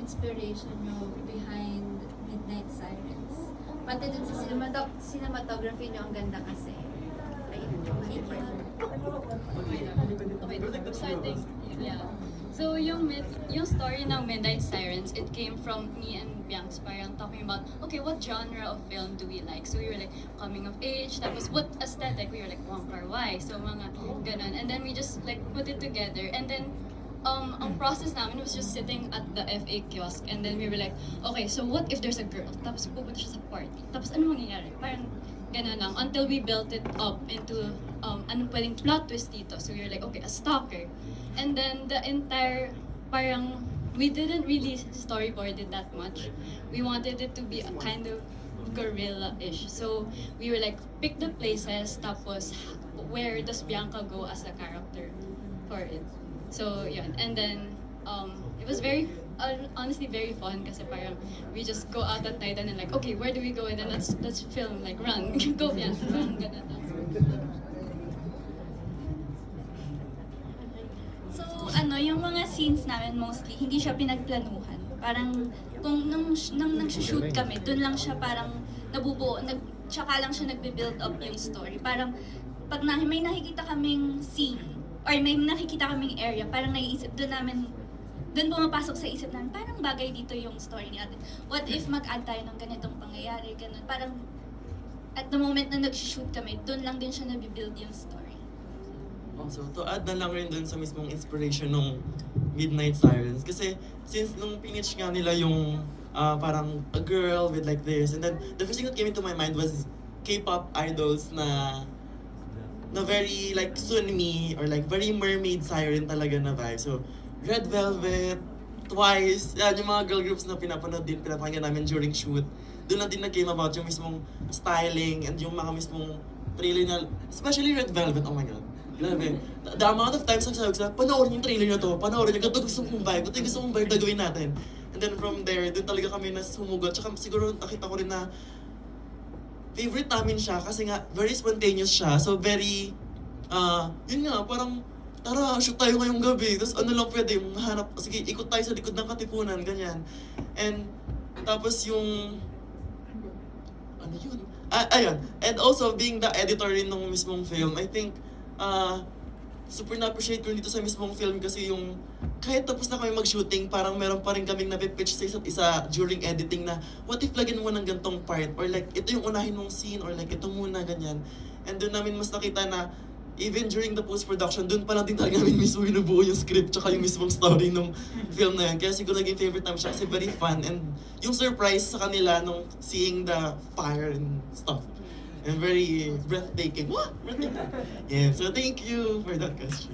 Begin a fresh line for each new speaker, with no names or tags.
inspiration nyo behind Midnight Sirens? Pati dun sa cinematography nyo, ang ganda kasi. Ayun, thank you.
Okay, so I think, yeah. So yung story ng Midnight Sirens, it came from me and Bianx parang talking about, okay, what genre of film do we like? So we were like, coming of age, tapos what aesthetic? We were like, Wong Kar-wai, so mga ganun. And then we just like put it together, and then ang process namin was just sitting at the FA kiosk, and then we were like, okay, so what if there's a girl? Tapos pupunta siya sa party. Tapos ano mangyayari? Parang ganun lang, until we built it up into anong pwedeng plot twist dito. So we were like, okay, a stalker. And then the entire, parang, we didn't really storyboard it that much. We wanted it to be a kind of guerrilla-ish. So we were like, pick the places, tapos where does Bianca go as a character for it. So yun, and then it was very, honestly very fun kasi parang we just go out at night and then like, okay, where do we go? And then let's film, like run, go Bianca, run, ganun.
So, yung mga scenes namin mostly, hindi siya pinagplanuhan. Parang, kung nang nag-shoot kami, dun lang siya parang nabubuo, tsaka lang siya nagbe-build up yung story. Parang, pag may nakikita kaming scene, or may nakikita kaming area, parang naiisip, dun pumapasok sa isip namin, parang bagay dito yung story ni ate. What if mag-add tayo ng ganitong pangyayari, ganun. Parang, at the moment na nag-shoot kami, dun lang din siya nabibuild yung story.
So, to add na lang rin dun sa mismong inspiration ng Midnight Sirens. Kasi, since nung pinitch nga nila yung parang a girl with like this, and then the first thing that came into my mind was K-pop idols na very like Sunmi or like very mermaid siren talaga na vibe. So, Red Velvet, Twice, yan yung mga girl groups na pinapakinggan namin during shoot. Doon na din na-came about yung mismong styling and yung mga mismong trailer na, especially Red Velvet, oh my god. Grabe. The amount of times na sabi ko sila, panoorin yung trailer na to, panoorin yung gusto mong vibe, ito yung gusto mong vibe na gawin natin. And then from there, dun talaga kami na sumugot. Tsaka siguro nakita ko rin na favorite namin siya kasi nga very spontaneous siya. So very, yun nga, parang tara, shoot tayo ngayong gabi. Tapos ano lang pwede, mahanap, sige, ikot tayo sa likod ng Katipunan, ganyan. And tapos yung, ano yun? Ayun. And also, being the editor rin ng mismong film, I think, super na-appreciate ko dito sa mismong film kasi yung kahit tapos na kami mag-shooting, parang meron pa rin kaming napipitch sa isa't isa during editing na what if lagyan mo ng gantong part or like ito yung unahin mong scene or like ito muna, ganyan. And doon namin mas nakita na even during the post-production, doon pa lang din talaga namin mismo binubuo yung script tsaka yung mismong story ng film na yan. Kaya siguro naging favorite namin siya kasi very fun and yung surprise sa kanila nung seeing the fire and stuff. And very breathtaking. What? Breathtaking. Yeah, so thank you for that question.